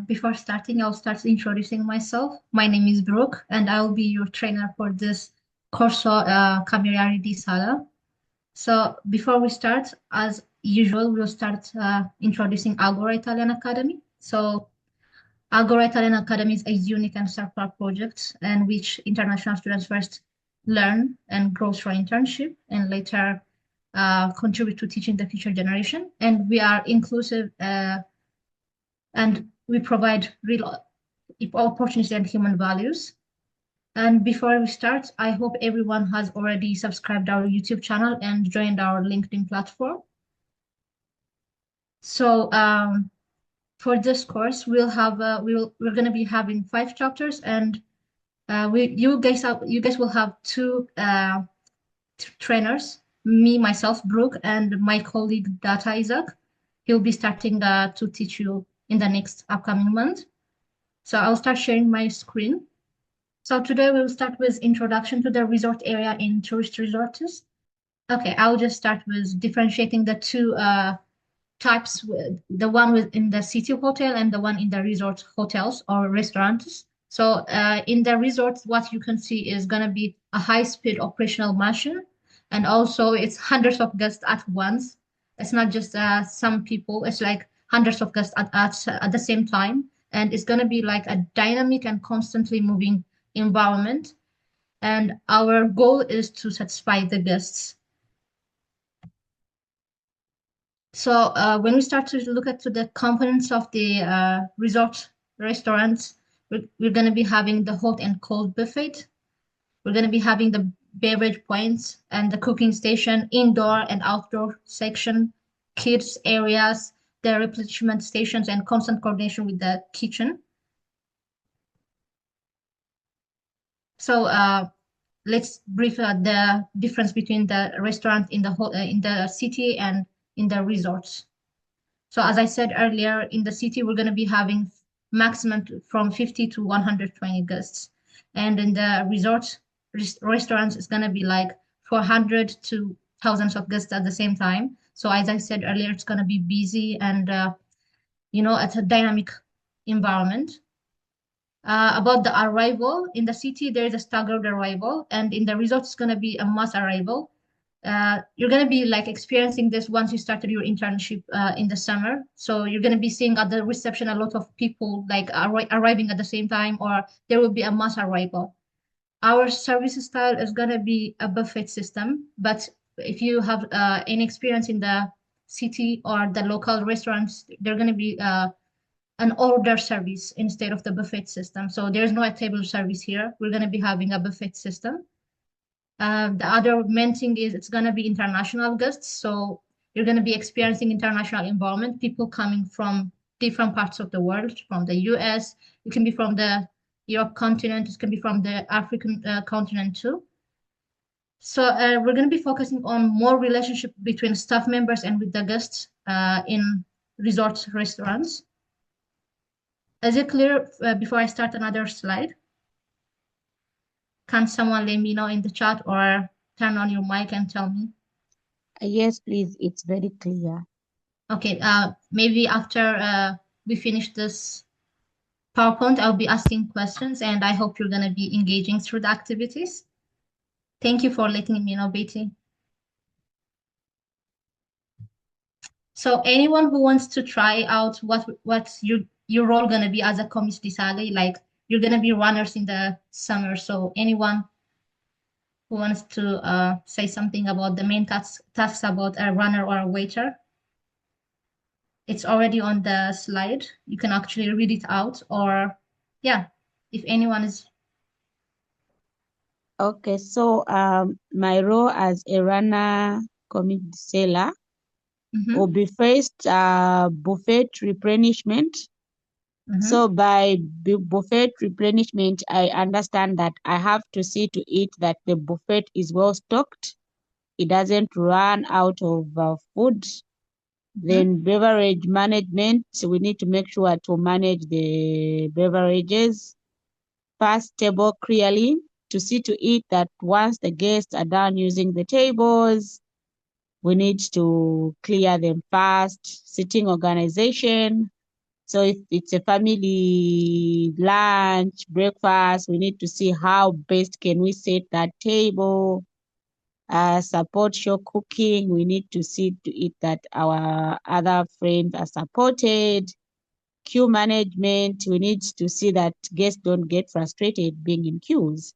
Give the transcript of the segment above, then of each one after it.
before starting, I'll start introducing myself. My name is Biruk, and I'll be your trainer for this Corso Cameriere di Sala. So before we start, as usual, we'll start introducing Agorà Italian Academy. So Agorà Italian Academy is a unique and circular project in which international students first learn and grow through internship and later contribute to teaching the future generation. And we are inclusive and we provide real opportunities and human values. And before we start, I hope everyone has already subscribed our YouTube channel and joined our LinkedIn platform. So for this course, we're going to be having 5 chapters, and you guys will have 2 trainers, me, myself, Brooke, and my colleague Data Isaac. He'll be starting to teach you in the next upcoming month. So I'll start sharing my screen. So today we'll start with introduction to the resort area in tourist resorts. Okay, I'll just start with differentiating the 2 types, the one in the city hotel and the one in the resort hotels or restaurants. So in the resorts, what you can see is going to be a high-speed operational machine, and also it's hundreds of guests at once. It's not just some people, it's like hundreds of guests at the same time. And it's going to be like a dynamic and constantly moving environment. And our goal is to satisfy the guests. So when we start to look at the components of the resort restaurants, we're going to be having the hot and cold buffet. We're going to be having the beverage points and the cooking station, indoor and outdoor section, kids areas, the replenishment stations, and constant coordination with the kitchen. So let's brief the difference between the restaurant in the city and in the resorts. So as I said earlier, in the city, we're going to be having maximum from 50 to 120 guests. And in the resort restaurants, it's going to be like 400 to thousands of guests at the same time. So as I said earlier, it's going to be busy and, it's a dynamic environment. About the arrival, in the city, there is a staggered arrival, and in the resort, it's going to be a mass arrival. You're going to be like experiencing this once you started your internship in the summer. So you're going to be seeing at the reception a lot of people like arriving at the same time, or there will be a mass arrival. Our service style is going to be a buffet system, but if you have any experience in the city or the local restaurants, they're going to be an order service instead of the buffet system. So there's no table service here. We're going to be having a buffet system. The other main thing is it's going to be international guests. So you're going to be experiencing international environment, people coming from different parts of the world, from the US, it can be from the Europe continent, it can be from the African continent too. So we're going to be focusing on more relationship between staff members and with the guests in resort restaurants. Is it clear before I start another slide? Can someone let me know in the chat or turn on your mic and tell me? Yes, please. It's very clear. Okay, maybe after we finish this PowerPoint, I'll be asking questions, and I hope you're going to be engaging through the activities. Thank you for letting me know, Betty. So anyone who wants to try out what's your role going to be as a commis di sale, like you're going to be runners in the summer. So anyone who wants to say something about the main tasks about a runner or a waiter? It's already on the slide. You can actually read it out, or yeah, if anyone is. Okay, so my role as a runner commit seller will be first buffet replenishment. So by buffet replenishment, I understand that I have to see to it that the buffet is well stocked. It doesn't run out of food. Then beverage management, so we need to make sure to manage the beverages. Pass table clearly to see to it that once the guests are done using the tables, we need to clear them fast. Sitting organization, So if it's a family lunch, breakfast, we need to see how best can we set that table. Support show cooking, we need to see to it that our other friends are supported. Queue management, we need to see that guests don't get frustrated being in queues.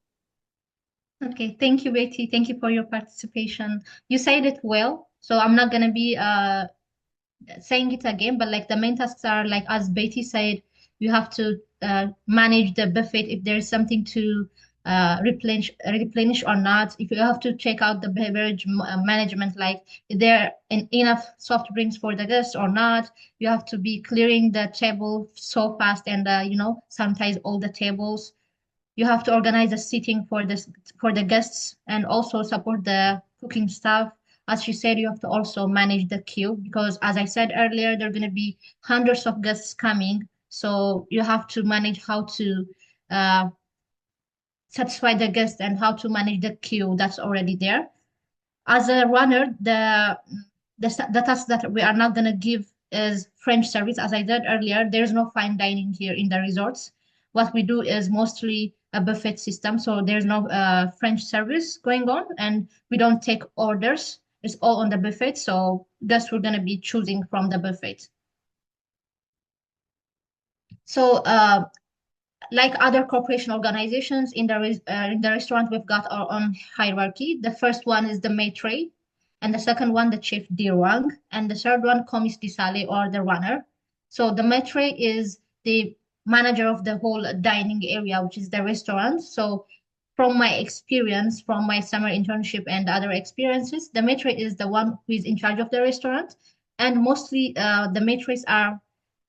Okay, thank you, Betty. Thank you for your participation. You said it well, so I'm not gonna be saying it again, but like the main tasks are like as Betty said, you have to manage the buffet if there's something to replenish or not. If you have to check out the beverage management, like is there enough soft drinks for the guests or not. You have to be clearing the table so fast and sanitize all the tables. You have to organize the seating for the guests and also support the cooking staff. As she said, you have to also manage the queue because, as I said earlier, there are going to be hundreds of guests coming. So you have to manage how to uh, satisfy the guests and how to manage the queue that's already there. As a runner, the task that we are not going to give is French service. As I said earlier, there's no fine dining here in the resorts. What we do is mostly a buffet system, so there's no French service going on, and we don't take orders. It's all on the buffet, so guests we're going to be choosing from the buffet. So like other corporation organizations in the restaurant, we've got our own hierarchy. The first one is the maitre, and the second one the chef de rang, and the third one commis di sale or the runner. So the maitre is the manager of the whole dining area, which is the restaurant. So from my experience, from my summer internship and other experiences, the maitre is the one who is in charge of the restaurant, and mostly the maitres are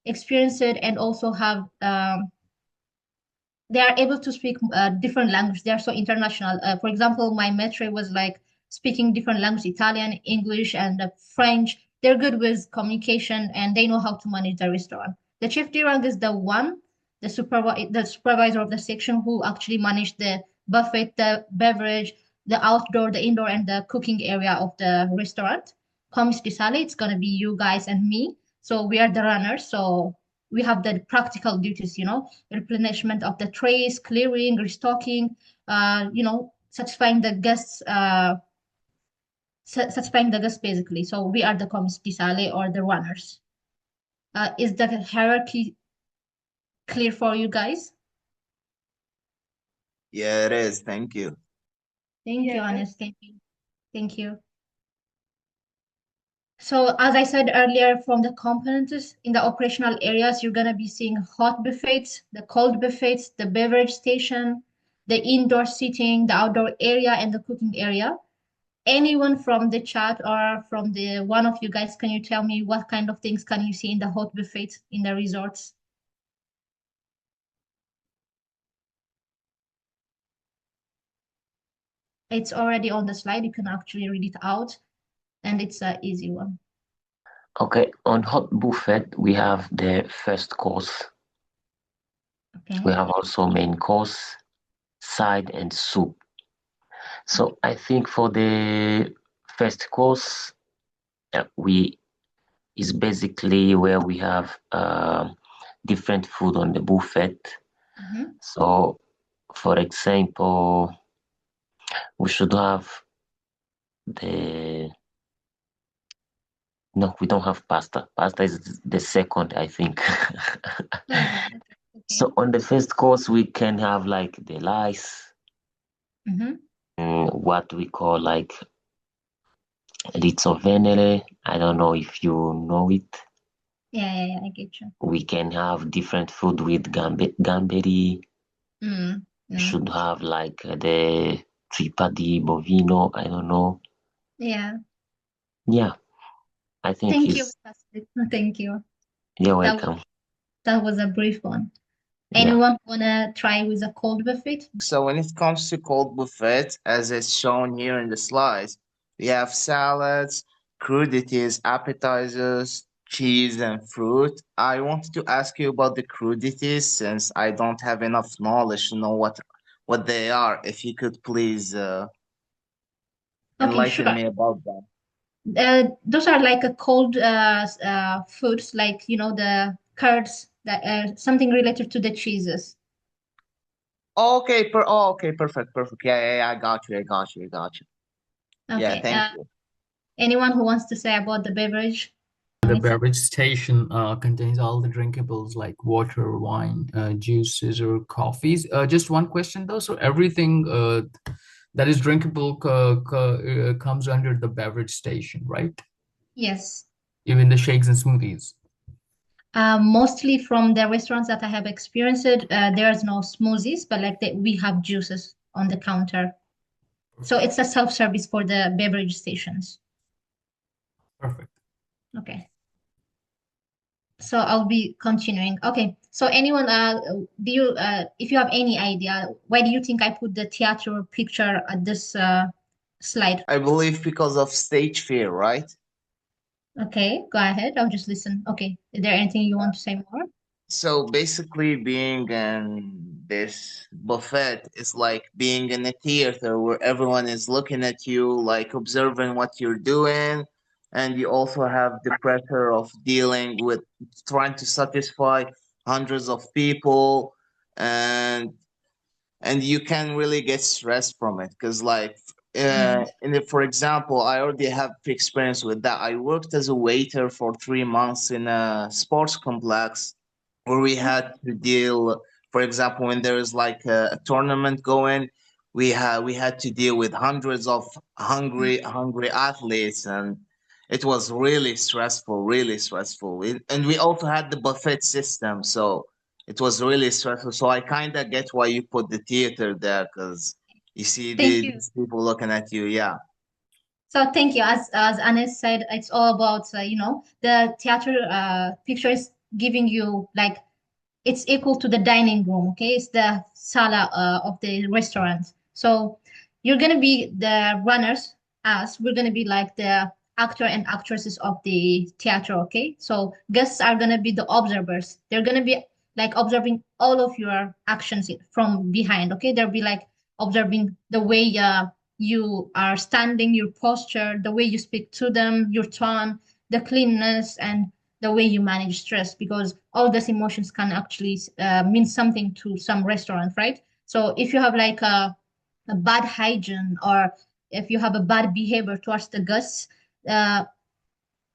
experienced and also have they are able to speak different languages. They are so international. For example, my maitre was like speaking different languages, Italian, English, and French. They're good with communication and they know how to manage the restaurant. The chef de rang is the one, the supervisor of the section who actually managed the buffet, the beverage, the outdoor, the indoor, and the cooking area of the restaurant. Commis di sale, it's gonna be you guys and me. So we are the runners. So we have the practical duties, replenishment of the trays, clearing, restocking, satisfying the guests, satisfying the guests basically. So we are the commis di sale or the runners. Is the hierarchy clear for you guys? Yeah, it is. Thank you. Thank you, Anis. Thank you. Thank you. So as I said earlier, from the components in the operational areas, you're going to be seeing hot buffets, the cold buffets, the beverage station, the indoor seating, the outdoor area, and the cooking area. Anyone from the chat or from the one of you guys, can you tell me what kind of things can you see in the hot buffet in the resorts? It's already on the slide. You can actually read it out, and it's an easy one. Okay, on hot buffet, we have the first course. Okay. We have also main course, side, and soup. So I think for the first course, we is basically where we have different food on the buffet. So, for example, we should have no, we don't have pasta. Pasta is the second, I think. Okay. So on the first course, we can have like the rice, what we call like venere. I don't know if you know it. Yeah, I get you. We can have different food with gamberi. We should have like the tripa di bovino. I don't know. Yeah. Yeah, I think Thank you. Thank you. You're welcome. That was a brief one. Yeah. Anyone wanna try with a cold buffet? So when it comes to cold buffet, as it's shown here in the slides, we have salads, crudities, appetizers, cheese, and fruit. I wanted to ask you about the crudities since I don't have enough knowledge to know what they are. If you could please enlighten me about them. Those are like a cold foods, like the curds, that something related to the cheeses. Okay, okay, perfect, perfect. Yeah, I got you, I got you, I got you. Yeah, Okay. thank you. Anyone who wants to say about the beverage? The beverage station contains all the drinkables like water, wine, juices, or coffees. Just one question though. So everything that is drinkable comes under the beverage station, right? Yes. Even the shakes and smoothies. Mostly from the restaurants that I have experienced, there's no smoothies, but like we have juices on the counter. So it's a self-service for the beverage stations. Perfect. Okay. So I'll be continuing. Okay. So anyone, do you, if you have any idea, why do you think I put the theater picture at this slide? I believe because of stage fear, right? Okay, go ahead. I'll just listen. Okay. Is there anything you want to say more? So basically, being in this buffet is like being in a theater where everyone is looking at you, like observing what you're doing, and you also have the pressure of dealing with trying to satisfy hundreds of people, and you can really get stressed from it because like for example, I already have experience with that. I worked as a waiter for 3 months in a sports complex where we had to deal, for example, when there is like a tournament going, we had to deal with hundreds of hungry athletes, and it was really stressful. And we also had the buffet system, so it was really stressful. So I kind of get why you put the theater there, because you see Thank you. these people looking at you. Yeah. So thank you. As Anes said, it's all about the theater picture is giving you like it's equal to the dining room. Okay, it's the sala of the restaurant. So you're gonna be the runners, as we're gonna be like the actor and actresses of the theater. Okay, so guests are gonna be the observers. They're gonna be like observing all of your actions from behind. Okay, they'll be like observing the way you are standing, your posture, the way you speak to them, your tone, the cleanness, and the way you manage stress, because all those emotions can actually mean something to some restaurant, right? So if you have like a bad hygiene, or if you have a bad behavior towards the guests, uh,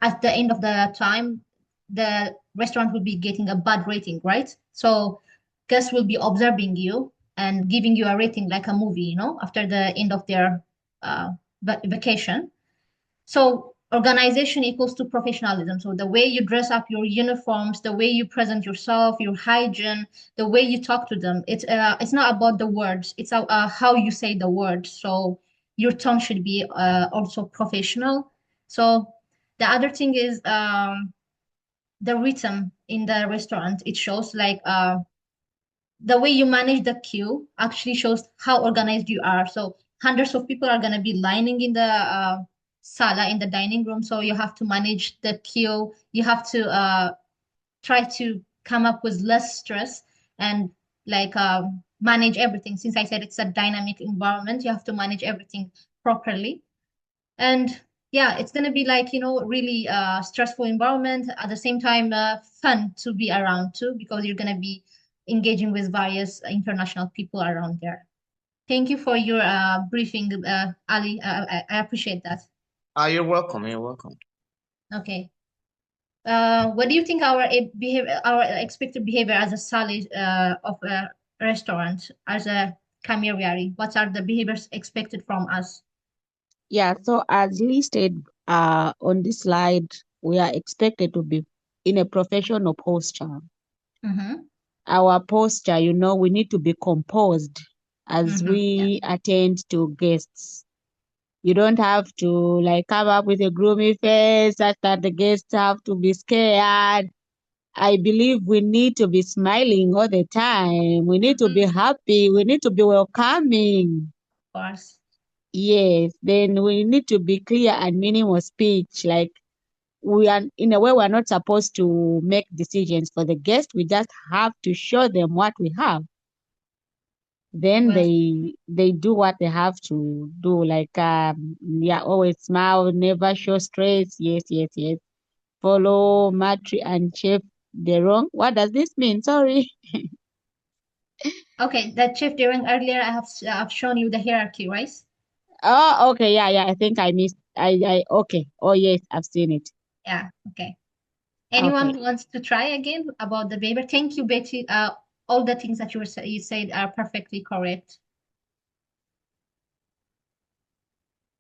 at the end of the time, the restaurant will be getting a bad rating, right? So guests will be observing you and giving you a rating like a movie, after the end of their uh, vacation. So organization equals to professionalism. So the way you dress up your uniforms, the way you present yourself, your hygiene, the way you talk to them. It's not about the words. It's how you say the words. So your tone should be also professional. So the other thing is the rhythm in the restaurant. It shows like the way you manage the queue actually shows how organized you are. So hundreds of people are going to be lining in the sala, in the dining room. So you have to manage the queue. You have to try to come up with less stress and like manage everything. Since I said it's a dynamic environment, you have to manage everything properly. And yeah, it's going to be like, really stressful environment. At the same time, fun to be around too, because you're going to be engaging with various international people around there. Thank you for your briefing, Ali. I appreciate that. You're welcome. You're welcome. Okay. What do you think our behavior, our expected behavior as a salad of a restaurant, as a cameriere? What are the behaviors expected from us? Yeah, so as listed on this slide, we are expected to be in a professional posture. Mm-hmm. Our posture, we need to be composed as Mm-hmm. Yeah. we attend to guests. You don't have to like come up with a gloomy face such that the guests have to be scared. I believe we need to be smiling all the time. We need to be Mm-hmm. happy. We need to be welcoming. Of course. Yes, then we need to be clear and minimal speech. Like we are in a way we're not supposed to make decisions for the guest. We just have to show them what we have. Then Well, they do what they have to do. Like yeah, always smile, never show stress. Yes, yes, yes. Follow matri and chef de rang. What does this mean? Sorry. Okay, that chef during earlier I've shown you the hierarchy, right? Oh, okay. Yeah. I think I missed. Okay. Oh, yes. I've seen it. Yeah, okay. Anyone Okay. who wants to try again about the paper? Thank you, Betty. All the things that you said are perfectly correct.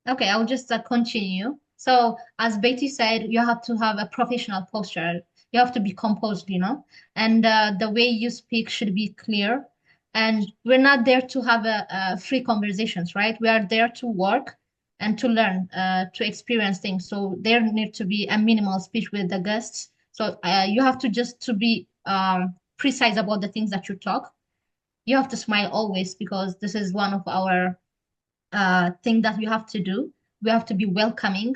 Okay, I'll just continue. So, as Betty said, you have to have a professional posture. You have to be composed, and the way you speak should be clear. And we're not there to have a free conversations, right? We are there to work and to learn, to experience things. So there need to be a minimal speech with the guests. So you have to just to be precise about the things that you talk. You have to smile always because this is one of our thing that you have to do. We have to be welcoming.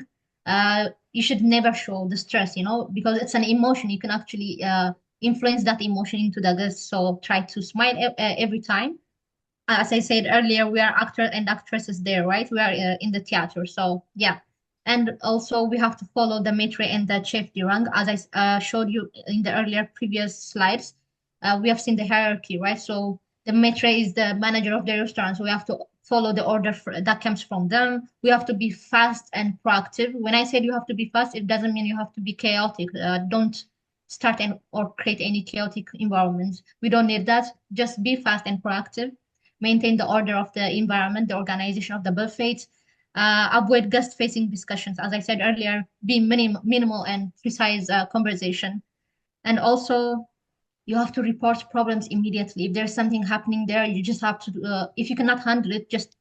You should never show the stress, because it's an emotion. You can actually influence that emotion into the guests. So try to smile every time. As I said earlier, we are actors and actresses there, right? We are in the theater. So yeah. And also we have to follow the maitre and the chef de rang. As I showed you in the earlier previous slides, we have seen the hierarchy, right? So the maitre is the manager of the restaurant. So we have to follow the order that comes from them. We have to be fast and proactive. When I said you have to be fast, it doesn't mean you have to be chaotic. Don't start or create any chaotic environments. We don't need that. Just be fast and proactive. Maintain the order of the environment, the organization of the buffet. Avoid guest-facing discussions. As I said earlier, be minimal and precise conversation. And also, you have to report problems immediately. If there's something happening there, you just have to, if you cannot handle it, just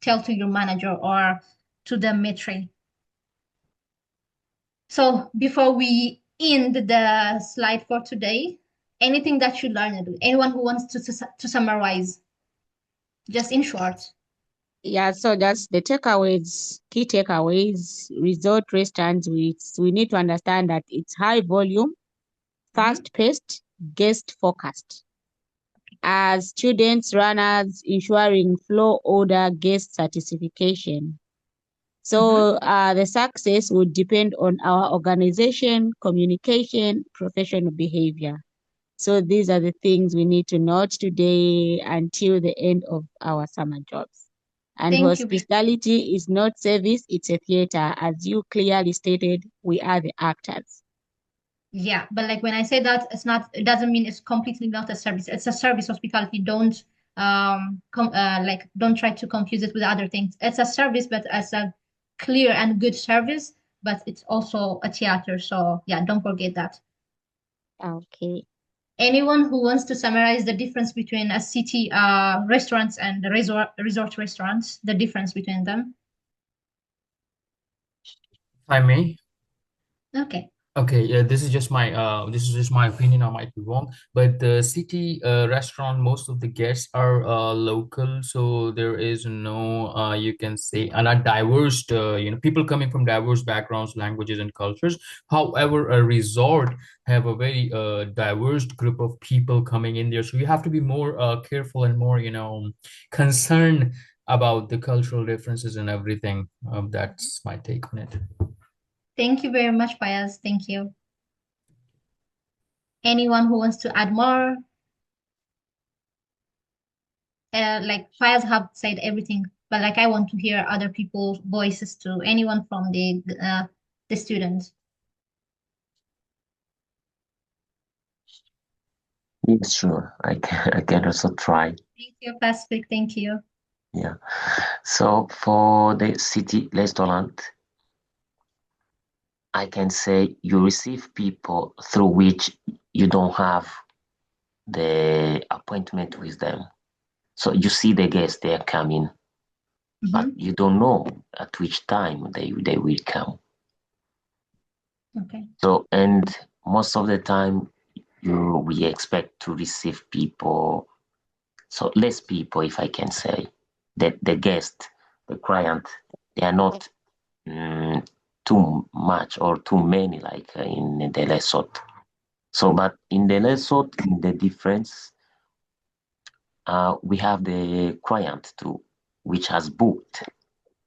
tell to your manager or to the maitre. So before we end the slide for today, anything that you learned, anyone who wants to summarize, just in short. Yeah, so that's the takeaways, key takeaways. Resort restaurants, we need to understand that it's high volume, fast-paced, guest-focused. As students, runners, ensuring flow order, guest satisfaction. So the success would depend on our organization, communication, professional behavior. So these are the things we need to note today until the end of our summer jobs. And Thank you. Hospitality is not service, it's a theater. As you clearly stated, we are the actors. Yeah, but like when I say that, it doesn't mean it's completely not a service. It's a service. Hospitality. Don't don't try to confuse it with other things. It's a service, but as a clear and good service, but it's also a theater. So yeah, don't forget that. Okay. Anyone who wants to summarize the difference between a city restaurants and the resort restaurants, the difference between them? If I may. Okay. Okay, yeah, this is just my opinion. I might be wrong, but the city restaurant, most of the guests are local, so there is no you can say and are diverse. People coming from diverse backgrounds, languages, and cultures. However, a resort have a very diverse group of people coming in there, so you have to be more careful and more concerned about the cultural differences and everything. That's my take on it. Thank you very much, Fayaz. Thank you. Anyone who wants to add more? Like Fayaz have said everything, but like I want to hear other people's voices too. Anyone from the students? Yes, sure. I can also try. Thank you, Pacific. Thank you. Yeah. So for the city restaurant, I can say you receive people through which you don't have the appointment with them. So you see the guests, they are coming, but you don't know at which time they will come. Okay. So, and most of the time we expect to receive people, so less people, if I can say, that the guest, the client, they are not too much or too many like in the resort. So, but in the resort, in the difference, we have the client too, which has booked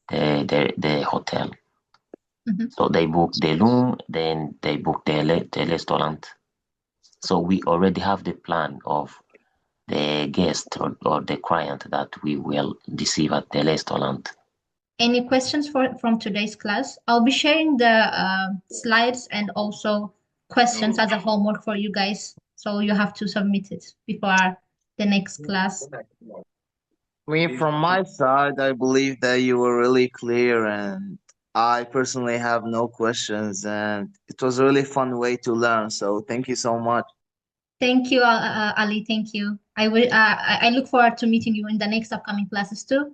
the hotel. So they book the room, then they book the restaurant. So we already have the plan of the guest or the client that we will receive at the restaurant. Any questions from today's class? I'll be sharing the slides and also questions as a homework for you guys. So you have to submit it before the next class. From my side, I believe that you were really clear, and I personally have no questions, and it was a really fun way to learn. So thank you so much. Thank you, Ali. Thank you. I look forward to meeting you in the next upcoming classes too.